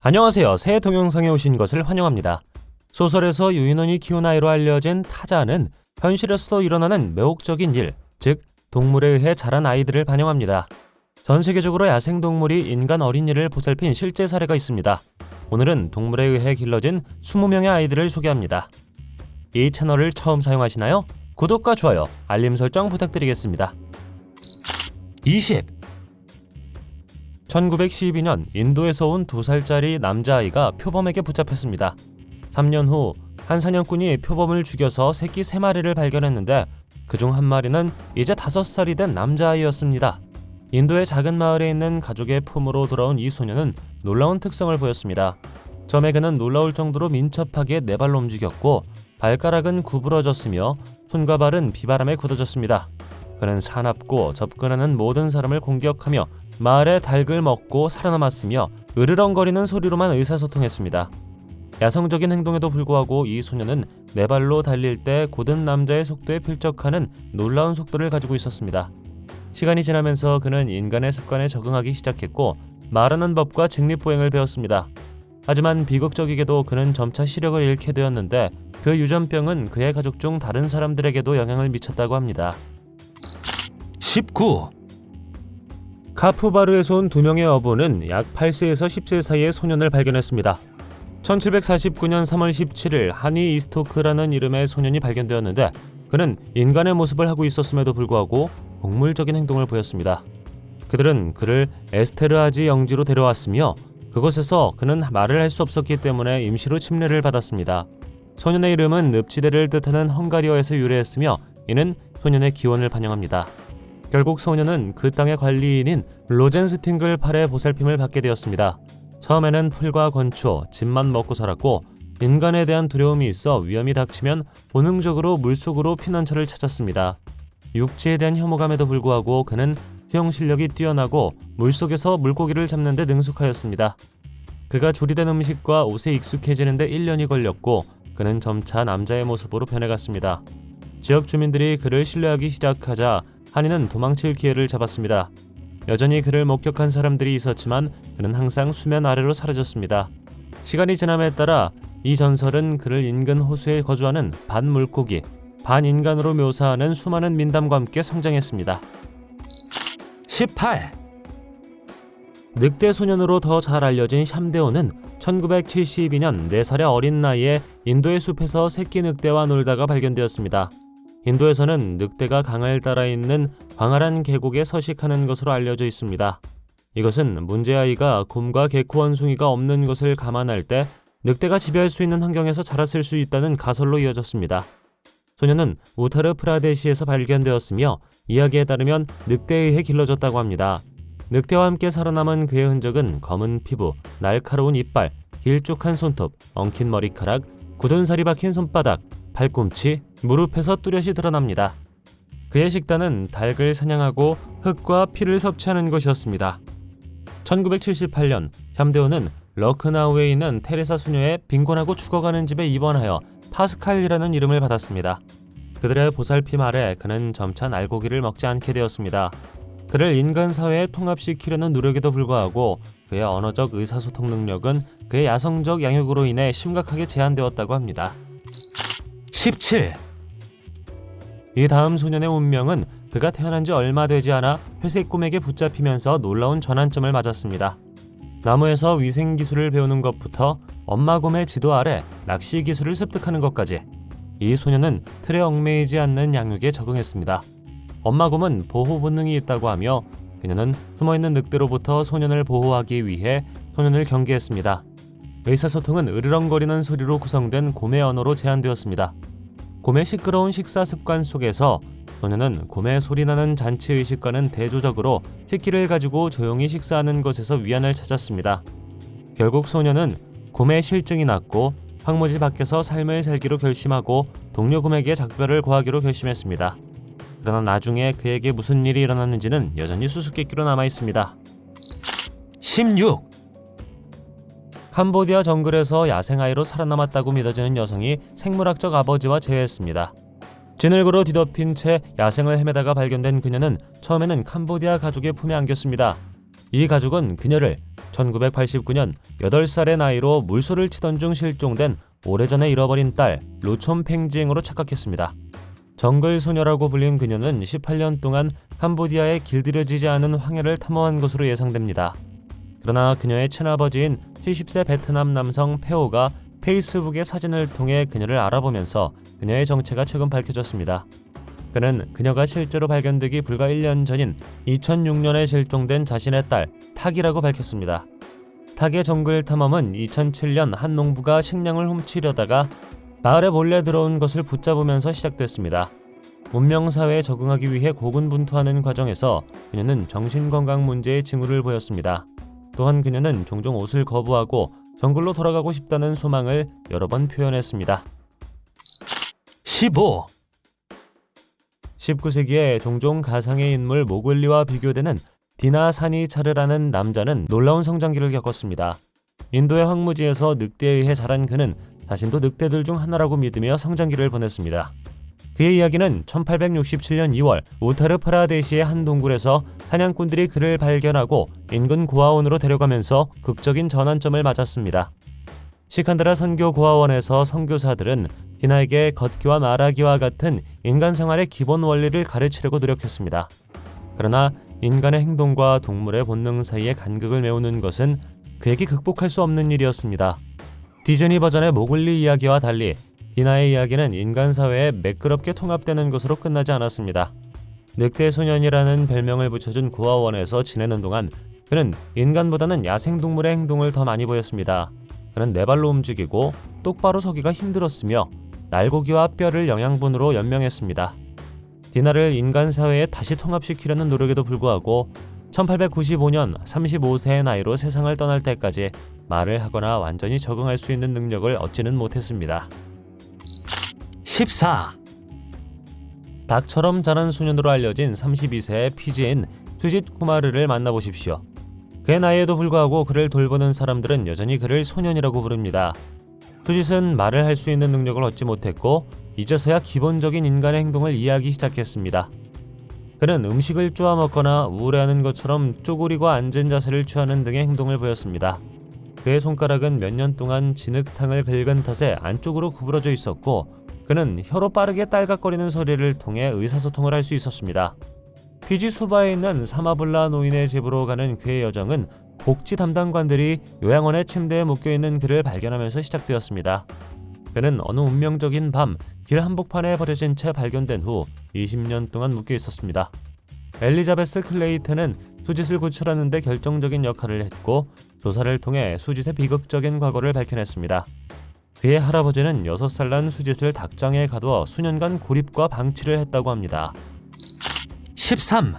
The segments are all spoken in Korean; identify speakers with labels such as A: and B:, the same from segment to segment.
A: 안녕하세요. 새 동영상에 오신 것을 환영합니다. 소설에서 유인원이 키운 아이로 알려진 타자는 현실에서도 일어나는 매혹적인 일, 즉 동물에 의해 자란 아이들을 반영합니다. 전 세계적으로 야생동물이 인간 어린이를 보살핀 실제 사례가 있습니다. 오늘은 동물에 의해 길러진 20명의 아이들을 소개합니다. 이 채널을 처음 사용하시나요? 구독과 좋아요, 알림 설정 부탁드리겠습니다. 1912년 인도에서 온 2살짜리 남자아이가 표범에게 붙잡혔습니다. 3년 후 한 사냥꾼이 표범을 죽여서 새끼 3마리를 발견했는데 그중 한 마리는 이제 5살이 된 남자아이였습니다. 인도의 작은 마을에 있는 가족의 품으로 돌아온 이 소녀는 놀라운 특성을 보였습니다. 처음에 그는 놀라울 정도로 민첩하게 4발로 움직였고 발가락은 구부러졌으며 손과 발은 비바람에 굳어졌습니다. 그는 사납고 접근하는 모든 사람을 공격하며 마을의 닭을 먹고 살아남았으며 으르렁거리는 소리로만 의사소통했습니다. 야성적인 행동에도 불구하고 이 소녀는 4발로 달릴 때 고든 남자의 속도에 필적하는 놀라운 속도를 가지고 있었습니다. 시간이 지나면서 그는 인간의 습관에 적응하기 시작했고 말하는 법과 직립보행을 배웠습니다. 하지만 비극적이게도 그는 점차 시력을 잃게 되었는데 그 유전병은 그의 가족 중 다른 사람들에게도 영향을 미쳤다고 합니다.
B: 19.
A: 카푸바르에서 온 2명의 어부는 약 8세에서 10세 사이의 소년을 발견했습니다. 1749년 3월 17일 하니 이스토크라는 이름의 소년이 발견되었는데 그는 인간의 모습을 하고 있었음에도 불구하고 동물적인 행동을 보였습니다. 그들은 그를 에스테르아지 영지로 데려왔으며 그곳에서 그는 말을 할 수 없었기 때문에 임시로 침례를 받았습니다. 소년의 이름은 늪지대를 뜻하는 헝가리어에서 유래했으며 이는 소년의 기원을 반영합니다. 결국 소년은 그 땅의 관리인인 로젠스팅글 팔의 보살핌을 받게 되었습니다. 처음에는 풀과 건초, 집만 먹고 살았고 인간에 대한 두려움이 있어 위험이 닥치면 본능적으로 물속으로 피난처를 찾았습니다. 육지에 대한 혐오감에도 불구하고 그는 수영 실력이 뛰어나고 물속에서 물고기를 잡는 데 능숙하였습니다. 그가 조리된 음식과 옷에 익숙해지는 데 1년이 걸렸고 그는 점차 남자의 모습으로 변해갔습니다. 지역 주민들이 그를 신뢰하기 시작하자 하니는 도망칠 기회를 잡았습니다. 여전히 그를 목격한 사람들이 있었지만 그는 항상 수면 아래로 사라졌습니다. 시간이 지남에 따라 이 전설은 그를 인근 호수에 거주하는 반물고기, 반인간으로 묘사하는 수많은 민담과 함께 성장했습니다.
B: 18.
A: 늑대 소년으로 더 잘 알려진 샴데오는 1972년 4살의 어린 나이에 인도의 숲에서 새끼 늑대와 놀다가 발견되었습니다. 인도에서는 늑대가 강을 따라 있는 광활한 계곡에 서식하는 것으로 알려져 있습니다. 이것은 문제아이가 곰과 개코 원숭이가 없는 것을 감안할 때 늑대가 지배할 수 있는 환경에서 자랐을 수 있다는 가설로 이어졌습니다. 소녀는 우타르 프라데시에서 발견되었으며 이야기에 따르면 늑대에 의해 길러졌다고 합니다. 늑대와 함께 살아남은 그의 흔적은 검은 피부, 날카로운 이빨, 길쭉한 손톱, 엉킨 머리카락, 굳은 살이 박힌 손바닥, 팔꿈치, 무릎에서 뚜렷이 드러납니다. 그의 식단은 닭을 사냥하고 흙과 피를 섭취하는 것이었습니다. 1978년 샴데오는 러크나우에 있는 테레사 수녀의 빈곤하고 죽어가는 집에 입원하여 파스칼이라는 이름을 받았습니다. 그들의 보살핌 아래 그는 점차 날고기를 먹지 않게 되었습니다. 그를 인간 사회에 통합시키려는 노력에도 불구하고 그의 언어적 의사소통 능력은 그의 야성적 양육으로 인해 심각하게 제한되었다고 합니다.
B: 17.
A: 이 다음 소년의 운명은 그가 태어난 지 얼마 되지 않아 회색 곰에게 붙잡히면서 놀라운 전환점을 맞았습니다. 나무에서 위생 기술을 배우는 것부터 엄마 곰의 지도 아래 낚시 기술을 습득하는 것까지 이 소년은 틀에 얽매이지 않는 양육에 적응했습니다. 엄마 곰은 보호 본능이 있다고 하며 그녀는 숨어있는 늑대로부터 소년을 보호하기 위해 소년을 경계했습니다. 의사소통은 으르렁거리는 소리로 구성된 곰의 언어로 제한되었습니다. 곰의 시끄러운 식사 습관 속에서 소년은 곰의 소리나는 잔치의식과는 대조적으로 새끼를 가지고 조용히 식사하는 것에서 위안을 찾았습니다. 결국 소년은 곰의 실증이 났고 황무지 밖에서 삶을 살기로 결심하고 동료 곰에게 작별을 고하기로 결심했습니다. 그러나 나중에 그에게 무슨 일이 일어났는지는 여전히 수수께끼로 남아있습니다.
B: 16.
A: 캄보디아 정글에서 야생아이로 살아남았다고 믿어지는 여성이 생물학적 아버지와 재회했습니다. 진흙으로 뒤덮인 채 야생을 헤매다가 발견된 그녀는 처음에는 캄보디아 가족의 품에 안겼습니다. 이 가족은 그녀를 1989년 8살의 나이로 물소를 치던 중 실종된 오래전에 잃어버린 딸 로촌 팽지행으로 착각했습니다. 정글 소녀라고 불린 그녀는 18년 동안 캄보디아에 길들여지지 않은 황해를 탐험한 것으로 예상됩니다. 그러나 그녀의 친아버지인 70세 베트남 남성 페오가 페이스북의 사진을 통해 그녀를 알아보면서 그녀의 정체가 최근 밝혀졌습니다. 그는 그녀가 실제로 발견되기 불과 1년 전인 2006년에 실종된 자신의 딸 탁이라고 밝혔습니다. 탁의 정글 탐험은 2007년 한 농부가 식량을 훔치려다가 마을에 몰래 들어온 것을 붙잡으면서 시작됐습니다. 문명사회에 적응하기 위해 고군분투하는 과정에서 그녀는 정신건강 문제의 징후를 보였습니다. 또한 그녀는 종종 옷을 거부하고 정글로 돌아가고 싶다는 소망을 여러 번 표현했습니다.
B: 15.
A: 19세기에 종종 가상의 인물 모글리와 비교되는 디나 사니차르라는 남자는 놀라운 성장기를 겪었습니다. 인도의 황무지에서 늑대에 의해 자란 그는 자신도 늑대들 중 하나라고 믿으며 성장기를 보냈습니다. 그의 이야기는 1867년 2월 우타르 프라데시의 한 동굴에서 사냥꾼들이 그를 발견하고 인근 고아원으로 데려가면서 극적인 전환점을 맞았습니다. 시칸드라 선교 고아원에서 선교사들은 디나에게 걷기와 말하기와 같은 인간 생활의 기본 원리를 가르치려고 노력했습니다. 그러나 인간의 행동과 동물의 본능 사이의 간극을 메우는 것은 그에게 극복할 수 없는 일이었습니다. 디즈니 버전의 모글리 이야기와 달리 디나의 이야기는 인간 사회에 매끄럽게 통합되는 것으로 끝나지 않았습니다. 늑대 소년이라는 별명을 붙여준 고아원에서 지내는 동안 그는 인간보다는 야생동물의 행동을 더 많이 보였습니다. 그는 네 발로 움직이고 똑바로 서기가 힘들었으며 날고기와 뼈를 영양분으로 연명했습니다. 디나를 인간 사회에 다시 통합시키려는 노력에도 불구하고 1895년 35세의 나이로 세상을 떠날 때까지 말을 하거나 완전히 적응할 수 있는 능력을 얻지는 못했습니다.
B: 14.
A: 닭처럼 자란 소년으로 알려진 32세의 피지인 수짓 쿠마르를 만나보십시오. 그의 나이에도 불구하고 그를 돌보는 사람들은 여전히 그를 소년이라고 부릅니다. 수짓은 말을 할 수 있는 능력을 얻지 못했고 이제서야 기본적인 인간의 행동을 이해하기 시작했습니다. 그는 음식을 쪼아 먹거나 우울해하는 것처럼 쪼그리고 앉은 자세를 취하는 등의 행동을 보였습니다. 그의 손가락은 몇 년 동안 진흙탕을 긁은 탓에 안쪽으로 구부러져 있었고 그는 혀로 빠르게 딸깍거리는 소리를 통해 의사소통을 할 수 있었습니다. 피지 수바에 있는 사마블라 노인의 집으로 가는 그의 여정은 복지 담당관들이 요양원의 침대에 묶여있는 그를 발견하면서 시작되었습니다. 그는 어느 운명적인 밤 길 한복판에 버려진 채 발견된 후 20년 동안 묶여 있었습니다. 엘리자베스 클레이튼은 수짓을 구출하는 데 결정적인 역할을 했고 조사를 통해 수짓의 비극적인 과거를 밝혀냈습니다. 그의 할아버지는 6살 난 수짓을 닭장에 가두어 수년간 고립과 방치를 했다고 합니다.
B: 13.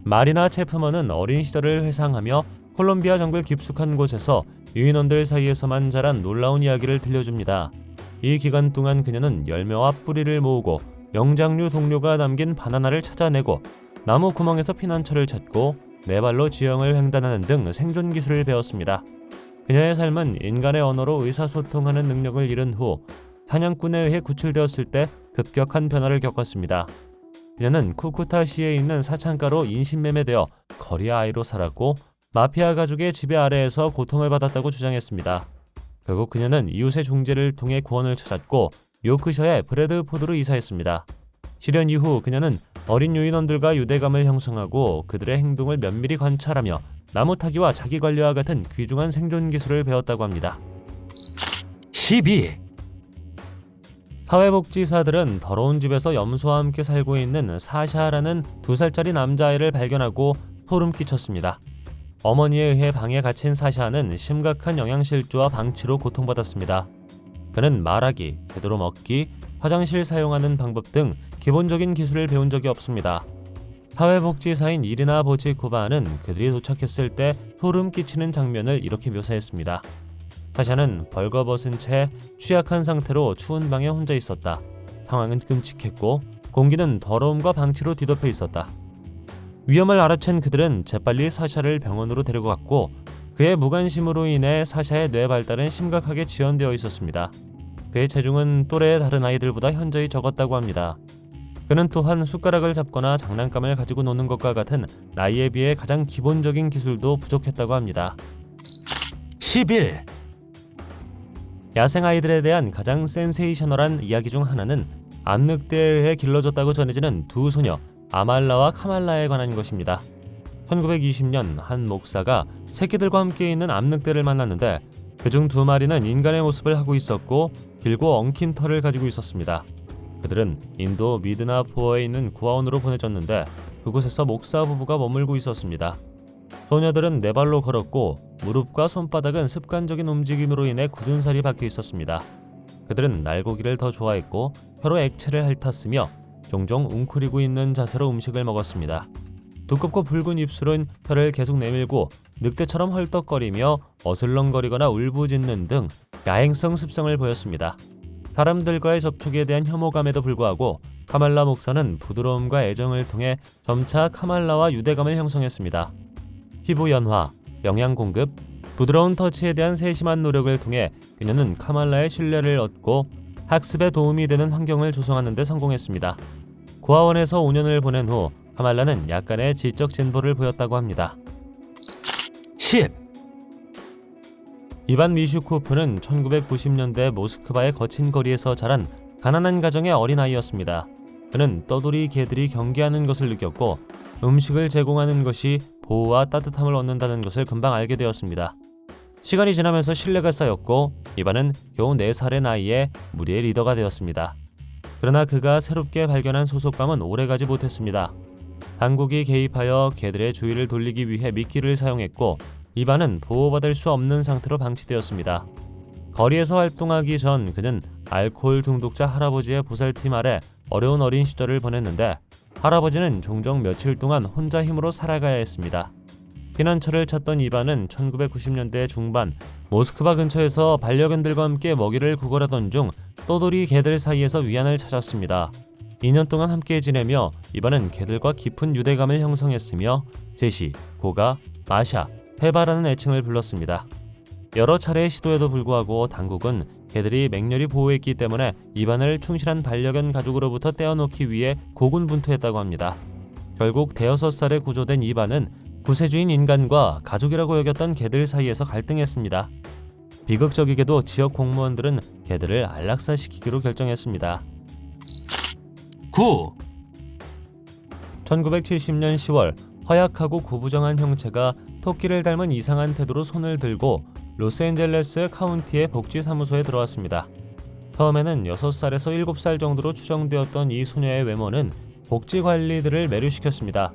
A: 마리나 체프먼은 어린 시절을 회상하며 콜롬비아 정글 깊숙한 곳에서 유인원들 사이에서만 자란 놀라운 이야기를 들려줍니다. 이 기간 동안 그녀는 열매와 뿌리를 모으고 영장류 동료가 남긴 바나나를 찾아내고 나무 구멍에서 피난처를 찾고 네 발로 지형을 횡단하는 등 생존 기술을 배웠습니다. 그녀의 삶은 인간의 언어로 의사소통하는 능력을 잃은 후 사냥꾼에 의해 구출되었을 때 급격한 변화를 겪었습니다. 그녀는 쿠쿠타시에 있는 사창가로 인신매매되어 거리 아이로 살았고 마피아 가족의 지배 아래에서 고통을 받았다고 주장했습니다. 결국 그녀는 이웃의 중재를 통해 구원을 찾았고 요크셔의 브래드포드로 이사했습니다. 실현 이후 그녀는 어린 유인원들과 유대감을 형성하고 그들의 행동을 면밀히 관찰하며 나무 타기와 자기 관리와 같은 귀중한 생존 기술을 배웠다고 합니다.
B: 12.
A: 사회복지사들은 더러운 집에서 염소와 함께 살고 있는 사샤라는 2살짜리 남자아이를 발견하고 소름 끼쳤습니다. 어머니에 의해 방에 갇힌 사샤는 심각한 영양실조와 방치로 고통받았습니다. 그는 말하기, 제대로 먹기, 화장실 사용하는 방법 등 기본적인 기술을 배운 적이 없습니다. 사회복지사인 이리나 보치코바는 그들이 도착했을 때 소름 끼치는 장면을 이렇게 묘사했습니다. 사샤는 벌거벗은 채 취약한 상태로 추운 방에 혼자 있었다. 상황은 끔찍했고 공기는 더러움과 방치로 뒤덮여 있었다. 위험을 알아챈 그들은 재빨리 사샤를 병원으로 데려갔고 그의 무관심으로 인해 사샤의 뇌 발달은 심각하게 지연되어 있었습니다. 그의 체중은 또래의 다른 아이들보다 현저히 적었다고 합니다. 그는 또한 숟가락을 잡거나 장난감을 가지고 노는 것과 같은 나이에 비해 가장 기본적인 기술도 부족했다고 합니다.
B: 11.
A: 야생 아이들에 대한 가장 센세이셔널한 이야기 중 하나는 암늑대에 의해 길러졌다고 전해지는 두 소녀 아말라와 카말라에 관한 것입니다. 1920년 한 목사가 새끼들과 함께 있는 암늑대를 만났는데 그중 두 마리는 인간의 모습을 하고 있었고 길고 엉킨 털을 가지고 있었습니다. 그들은 인도 미드나포어에 있는 고아원으로 보내졌는데 그곳에서 목사 부부가 머물고 있었습니다. 소녀들은 네 발로 걸었고 무릎과 손바닥은 습관적인 움직임으로 인해 굳은 살이 박혀 있었습니다. 그들은 날고기를 더 좋아했고 혀로 액체를 핥았으며 종종 웅크리고 있는 자세로 음식을 먹었습니다. 두껍고 붉은 입술은 혀를 계속 내밀고 늑대처럼 헐떡거리며 어슬렁거리거나 울부짖는 등 야행성 습성을 보였습니다. 사람들과의 접촉에 대한 혐오감에도 불구하고 카말라 목사는 부드러움과 애정을 통해 점차 카말라와 유대감을 형성했습니다. 피부 연화, 영양 공급, 부드러운 터치에 대한 세심한 노력을 통해 그녀는 카말라의 신뢰를 얻고 학습에 도움이 되는 환경을 조성하는 데 성공했습니다. 고아원에서 5년을 보낸 후 카말라는 약간의 지적 진보를 보였다고 합니다.
B: 10.
A: 이반 미슈코프는 1990년대 모스크바의 거친 거리에서 자란 가난한 가정의 어린아이였습니다. 그는 떠돌이 개들이 경계하는 것을 느꼈고 음식을 제공하는 것이 보호와 따뜻함을 얻는다는 것을 금방 알게 되었습니다. 시간이 지나면서 신뢰가 쌓였고 이반은 겨우 4살의 나이에 무리의 리더가 되었습니다. 그러나 그가 새롭게 발견한 소속감은 오래가지 못했습니다. 당국이 개입하여 개들의 주의를 돌리기 위해 미끼를 사용했고 이반은 보호받을 수 없는 상태로 방치되었습니다. 거리에서 활동하기 전 그는 알코올 중독자 할아버지의 보살핌 아래 어려운 어린 시절을 보냈는데 할아버지는 종종 며칠 동안 혼자 힘으로 살아가야 했습니다. 피난처를 찾던 이반은 1990년대 중반 모스크바 근처에서 반려견들과 함께 먹이를 구걸하던 중 떠돌이 개들 사이에서 위안을 찾았습니다. 2년 동안 함께 지내며 이반은 개들과 깊은 유대감을 형성했으며 제시, 고가, 마샤, 테바라는 애칭을 불렀습니다. 여러 차례의 시도에도 불구하고 당국은 개들이 맹렬히 보호했기 때문에 이반을 충실한 반려견 가족으로부터 떼어놓기 위해 고군분투했다고 합니다. 결국 5살에 구조된 이반은 구세주인 인간과 가족이라고 여겼던 개들 사이에서 갈등했습니다. 비극적이게도 지역 공무원들은 개들을 안락사시키기로 결정했습니다.
B: 9.
A: 1970년 10월 허약하고 구부정한 형체가 토끼를 닮은 이상한 태도로 손을 들고 로스앤젤레스 카운티의 복지사무소에 들어왔습니다. 처음에는 6살에서 7살 정도로 추정되었던 이 소녀의 외모는 복지관리들을 매료시켰습니다.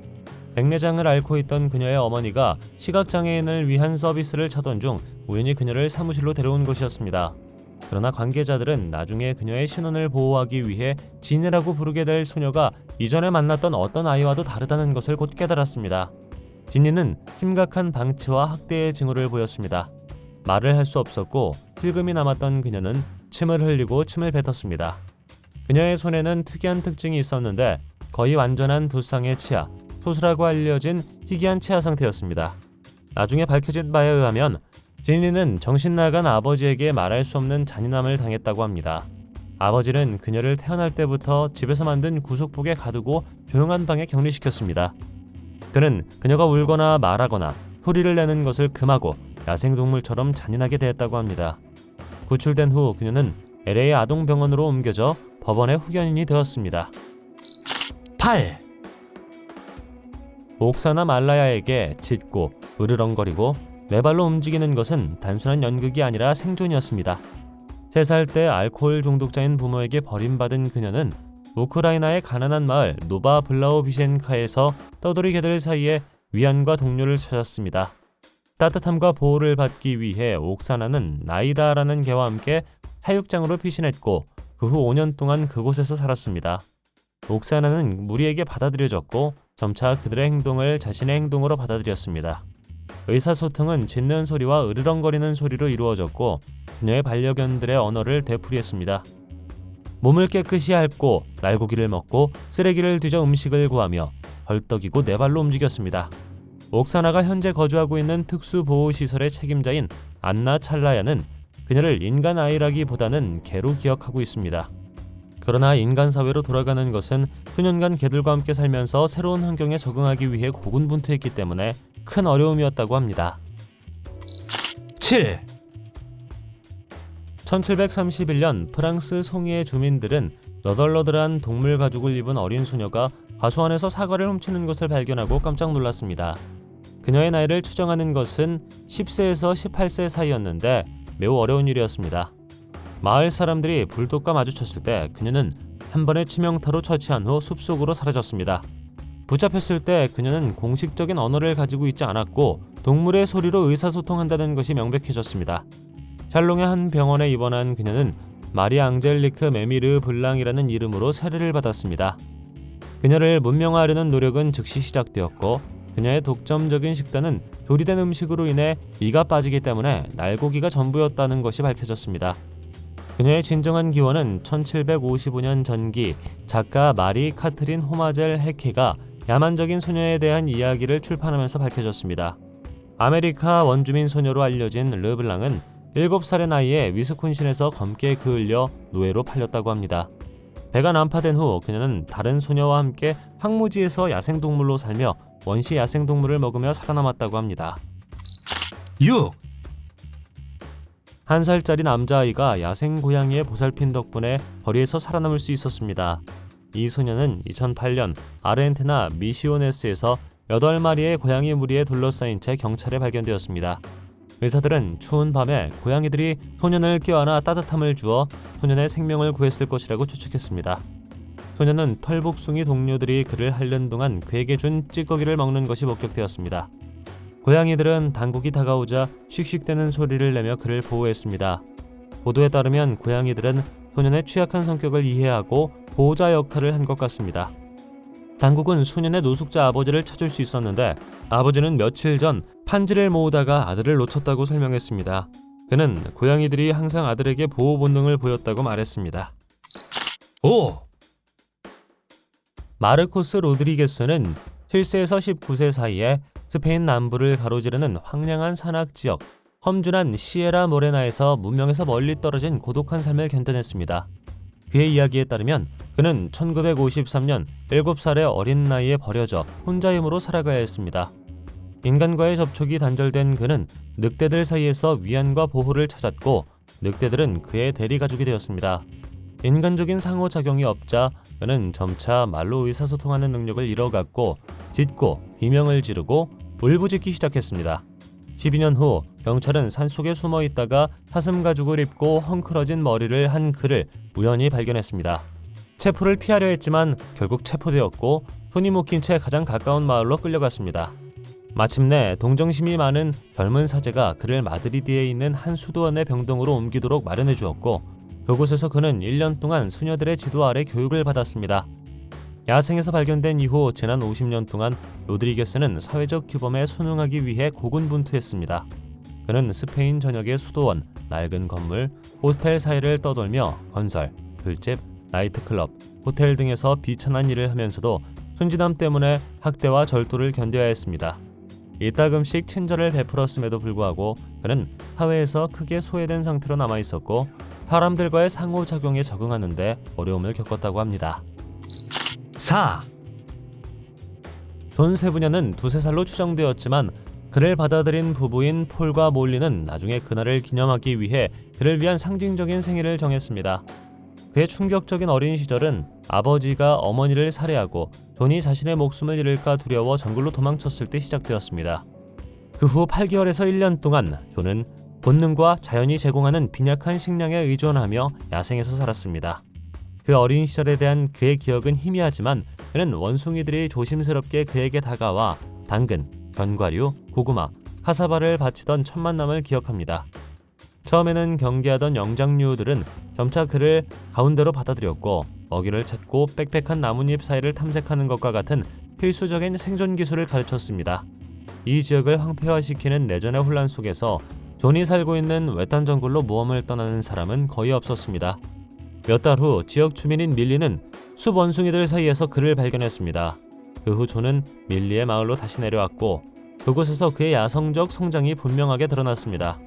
A: 백내장을 앓고 있던 그녀의 어머니가 시각장애인을 위한 서비스를 찾던 중 우연히 그녀를 사무실로 데려온 것이었습니다. 그러나 관계자들은 나중에 그녀의 신원을 보호하기 위해 진이라고 부르게 될 소녀가 이전에 만났던 어떤 아이와도 다르다는 것을 곧 깨달았습니다. 진이는 심각한 방치와 학대의 징후를 보였습니다. 말을 할 수 없었고 힐금이 남았던 그녀는 침을 흘리고 침을 뱉었습니다. 그녀의 손에는 특이한 특징이 있었는데 거의 완전한 두쌍의 치아, 소수라고 알려진 희귀한 치아 상태였습니다. 나중에 밝혀진 바에 의하면 진리는 정신 나간 아버지에게 말할 수 없는 잔인함을 당했다고 합니다. 아버지는 그녀를 태어날 때부터 집에서 만든 구속복에 가두고 조용한 방에 격리시켰습니다. 그는 그녀가 울거나 말하거나 소리를 내는 것을 금하고 야생동물처럼 잔인하게 대했다고 합니다. 구출된 후 그녀는 LA 아동병원으로 옮겨져 법원의 후견인이 되었습니다.
B: 8.
A: 옥사나 말라야에게 짖고 으르렁거리고 네 발로 움직이는 것은 단순한 연극이 아니라 생존이었습니다. 3살 때 알코올 중독자인 부모에게 버림받은 그녀는 우크라이나의 가난한 마을 노바 블라우비셴카에서 떠돌이 개들 사이에 위안과 동료를 찾았습니다. 따뜻함과 보호를 받기 위해 옥사나는 나이다라는 개와 함께 사육장으로 피신했고 그 후 5년 동안 그곳에서 살았습니다. 옥사나는 무리에게 받아들여졌고 점차 그들의 행동을 자신의 행동으로 받아들였습니다. 의사소통은 짖는 소리와 으르렁거리는 소리로 이루어졌고 그녀의 반려견들의 언어를 되풀이했습니다. 몸을 깨끗이 핥고 날고기를 먹고 쓰레기를 뒤져 음식을 구하며 헐떡이고 네 발로 움직였습니다. 옥사나가 현재 거주하고 있는 특수보호시설의 책임자인 안나 찰라야는 그녀를 인간 아이라기보다는 개로 기억하고 있습니다. 그러나 인간 사회로 돌아가는 것은 수년간 개들과 함께 살면서 새로운 환경에 적응하기 위해 고군분투했기 때문에 큰 어려움이었다고 합니다.
B: 7,
A: 1731년 프랑스 송이의 주민들은 너덜너덜한 동물 가죽을 입은 어린 소녀가 과수원에서 사과를 훔치는 것을 발견하고 깜짝 놀랐습니다. 그녀의 나이를 추정하는 것은 10세에서 18세 사이였는데 매우 어려운 일이었습니다. 마을 사람들이 불독과 마주쳤을 때 그녀는 한 번의 치명타로 처치한 후 숲속으로 사라졌습니다. 붙잡혔을 때 그녀는 공식적인 언어를 가지고 있지 않았고 동물의 소리로 의사소통한다는 것이 명백해졌습니다. 샬롱의 한 병원에 입원한 그녀는 마리 앙젤리크 메미르 블랑이라는 이름으로 세례를 받았습니다. 그녀를 문명화하려는 노력은 즉시 시작되었고 그녀의 독점적인 식단은 조리된 음식으로 인해 이가 빠지기 때문에 날고기가 전부였다는 것이 밝혀졌습니다. 그녀의 진정한 기원은 1755년 전기 작가 마리 카트린 호마젤 헤케가 야만적인 소녀에 대한 이야기를 출판하면서 밝혀졌습니다. 아메리카 원주민 소녀로 알려진 르블랑은 7살의 나이에 위스콘신에서 검게 그을려 노예로 팔렸다고 합니다. 배가 난파된 후 그녀는 다른 소녀와 함께 황무지에서 야생동물로 살며 원시 야생동물을 먹으며 살아남았다고 합니다.
B: 6,
A: 1살짜리 남자아이가 야생 고양이의 보살핌 덕분에 거리에서 살아남을 수 있었습니다. 이 소녀는 2008년 아르헨티나 미시오네스에서 8마리의 고양이 무리에 둘러싸인 채 경찰에 발견되었습니다. 의사들은 추운 밤에 고양이들이 소년을 껴안아 따뜻함을 주어 소년의 생명을 구했을 것이라고 추측했습니다. 소년은 털복숭이 동료들이 그를 핥는 동안 그에게 준 찌꺼기를 먹는 것이 목격되었습니다. 고양이들은 당국이 다가오자 씩씩대는 소리를 내며 그를 보호했습니다. 보도에 따르면 고양이들은 소년의 취약한 성격을 이해하고 보호자 역할을 한 것 같습니다. 당국은 소년의 노숙자 아버지를 찾을 수 있었는데 아버지는 며칠 전 판지를 모으다가 아들을 놓쳤다고 설명했습니다. 그는 고양이들이 항상 아들에게 보호 본능을 보였다고 말했습니다.
B: 5,
A: 마르코스 로드리게스는 7세에서 19세 사이에 스페인 남부를 가로지르는 황량한 산악지역 험준한 시에라 모레나에서 문명에서 멀리 떨어진 고독한 삶을 견뎌냈습니다. 그의 이야기에 따르면 그는 1953년 7살의 어린 나이에 버려져 혼자 힘으로 살아가야 했습니다. 인간과의 접촉이 단절된 그는 늑대들 사이에서 위안과 보호를 찾았고 늑대들은 그의 대리가족이 되었습니다. 인간적인 상호작용이 없자 그는 점차 말로 의사소통하는 능력을 잃어갔고 짖고 비명을 지르고 울부짖기 시작했습니다. 12년 후 경찰은 산속에 숨어 있다가 사슴 가죽을 입고 헝클어진 머리를 한 그를 우연히 발견했습니다. 체포를 피하려 했지만 결국 체포되었고 손이 묶인 채 가장 가까운 마을로 끌려갔습니다. 마침내 동정심이 많은 젊은 사제가 그를 마드리드에 있는 한 수도원의 병동으로 옮기도록 마련해 주었고 그곳에서 그는 1년 동안 수녀들의 지도 아래 교육을 받았습니다. 야생에서 발견된 이후 지난 50년 동안 로드리게스는 사회적 규범에 순응하기 위해 고군분투했습니다. 그는 스페인 전역의 수도원, 낡은 건물, 호스텔 사이를 떠돌며 건설, 술집, 나이트클럽, 호텔 등에서 비천한 일을 하면서도 순진함 때문에 학대와 절도를 견뎌야 했습니다. 이따금씩 친절을 베풀었음에도 불구하고 그는 사회에서 크게 소외된 상태로 남아있었고 사람들과의 상호작용에 적응하는데 어려움을 겪었다고 합니다.
B: 4,
A: 존 세부녀는 2~3살로 추정되었지만 그를 받아들인 부부인 폴과 몰리는 나중에 그날을 기념하기 위해 그를 위한 상징적인 생일을 정했습니다. 그의 충격적인 어린 시절은 아버지가 어머니를 살해하고 존이 자신의 목숨을 잃을까 두려워 정글로 도망쳤을 때 시작되었습니다. 그 후 8개월에서 1년 동안 존은 본능과 자연이 제공하는 빈약한 식량에 의존하며 야생에서 살았습니다. 그 어린 시절에 대한 그의 기억은 희미하지만 그는 원숭이들이 조심스럽게 그에게 다가와 당근, 견과류, 고구마, 카사바를 바치던 첫 만남을 기억합니다. 처음에는 경계하던 영장류들은 점차 그를 가운데로 받아들였고 먹이를 찾고 빽빽한 나뭇잎 사이를 탐색하는 것과 같은 필수적인 생존 기술을 가르쳤습니다. 이 지역을 황폐화시키는 내전의 혼란 속에서 존이 살고 있는 외딴 정글로 모험을 떠나는 사람은 거의 없었습니다. 몇 달 후 지역 주민인 밀리는 숲 원숭이들 사이에서 그를 발견했습니다. 그 후 존은 밀리의 마을로 다시 내려왔고 그곳에서 그의 야성적 성장이 분명하게 드러났습니다.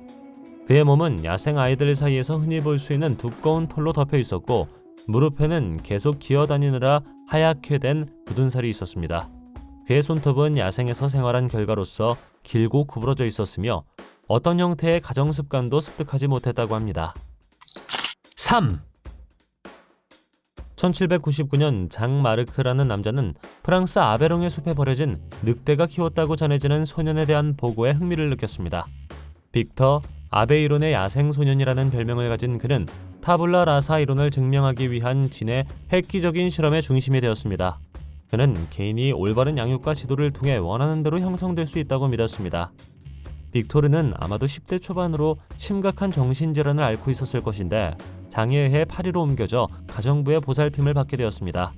A: 그의 몸은 야생 아이들 사이에서 흔히 볼 수 있는 두꺼운 털로 덮여 있었고 무릎에는 계속 기어다니느라 하얗게 된 굳은 살이 있었습니다. 그의 손톱은 야생에서 생활한 결과로서 길고 구부러져 있었으며 어떤 형태의 가정 습관도 습득하지 못했다고 합니다.
B: 3,
A: 1799년 장 마르크라는 남자는 프랑스 아베롱의 숲에 버려진 늑대가 키웠다고 전해지는 소년에 대한 보고에 흥미를 느꼈습니다. 빅터 아베이론의 야생 소년이라는 별명을 가진 그는 타블라 라사 이론을 증명하기 위한 진의 획기적인 실험의 중심이 되었습니다. 그는 개인이 올바른 양육과 지도를 통해 원하는 대로 형성될 수 있다고 믿었습니다. 빅토르는 아마도 10대 초반으로 심각한 정신질환을 앓고 있었을 것인데 장애에 의해 파리로 옮겨져 가정부의 보살핌을 받게 되었습니다.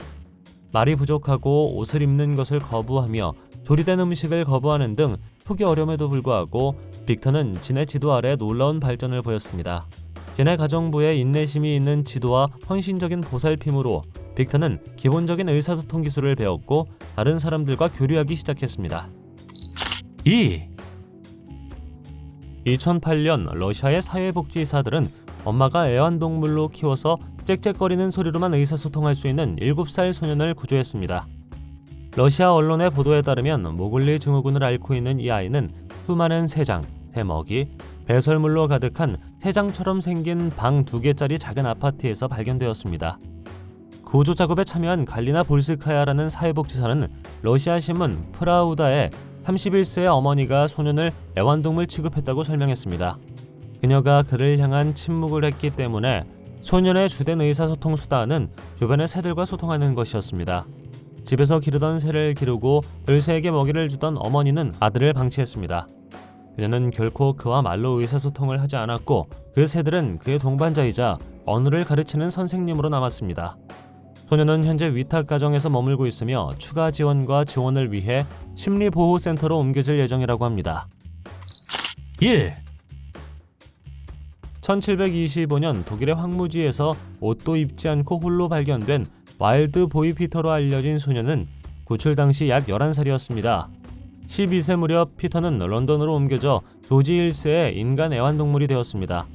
A: 말이 부족하고 옷을 입는 것을 거부하며 조리된 음식을 거부하는 등 초기 어려움에도 불구하고 빅터는 진의 지도 아래 놀라운 발전을 보였습니다. 진의 가정부에 인내심이 있는 지도와 헌신적인 보살핌으로 빅터는 기본적인 의사소통 기술을 배웠고 다른 사람들과 교류하기 시작했습니다.
B: 2,
A: 2008년 러시아의 사회복지사들은 엄마가 애완동물로 키워서 짹짹거리는 소리로만 의사소통할 수 있는 7살 소년을 구조했습니다. 러시아 언론의 보도에 따르면 모글리 증후군을 앓고 있는 이 아이는 수많은 새장, 새먹이, 배설물로 가득한 새장처럼 생긴 방 2개짜리 작은 아파트에서 발견되었습니다. 구조 작업에 참여한 갈리나 볼스카야라는 사회복지사는 러시아 신문 프라우다에 31세의 어머니가 소년을 애완동물 취급했다고 설명했습니다. 그녀가 그를 향한 침묵을 했기 때문에 소년의 주된 의사소통 수단은 주변의 새들과 소통하는 것이었습니다. 집에서 기르던 새를 기르고 들새에게 먹이를 주던 어머니는 아들을 방치했습니다. 그녀는 결코 그와 말로 의사소통을 하지 않았고 그 새들은 그의 동반자이자 언어를 가르치는 선생님으로 남았습니다. 소년은 현재 위탁가정에서 머물고 있으며 추가 지원과 지원을 위해 심리보호센터로 옮겨질 예정이라고 합니다.
B: 1,
A: 1725년 독일의 황무지에서 옷도 입지 않고 홀로 발견된 와일드 보이 피터로 알려진 소년은 구출 당시 약 11살이었습니다. 12세 무렵 피터는 런던으로 옮겨져 조지 1세의 인간 애완동물이 되었습니다.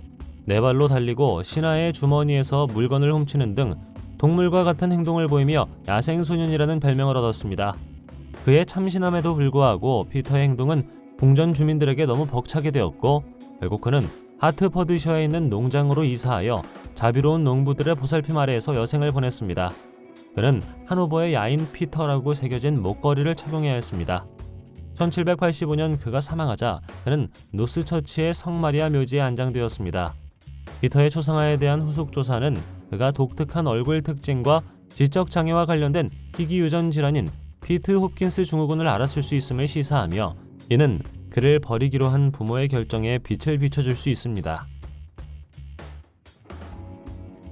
A: 네 발로 달리고 신하의 주머니에서 물건을 훔치는 등 동물과 같은 행동을 보이며 야생소년이라는 별명을 얻었습니다. 그의 참신함에도 불구하고 피터의 행동은 궁전 주민들에게 너무 벅차게 되었고 결국 그는 하트퍼드셔에 있는 농장으로 이사하여 자비로운 농부들의 보살핌 아래에서 여생을 보냈습니다. 그는 하노버의 야인 피터라고 새겨진 목걸이를 착용해야 했습니다. 1785년 그가 사망하자 그는 노스처치의 성마리아 묘지에 안장되었습니다. 피터의 초상화에 대한 후속 조사는 그가 독특한 얼굴 특징과 지적 장애와 관련된 희귀 유전 질환인 피트 홉킨스 증후군을 알았을 수 있음을 시사하며 이는 그를 버리기로 한 부모의 결정에 빛을 비춰줄 수 있습니다.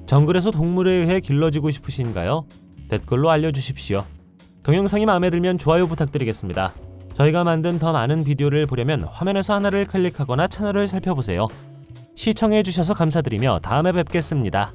A: 정글에서 동물에 의해 길러지고 싶으신가요? 댓글로 알려주십시오. 동영상이 마음에 들면 좋아요 부탁드리겠습니다. 저희가 만든 더 많은 비디오를 보려면 화면에서 하나를 클릭하거나 채널을 살펴보세요. 시청해주셔서 감사드리며 다음에 뵙겠습니다.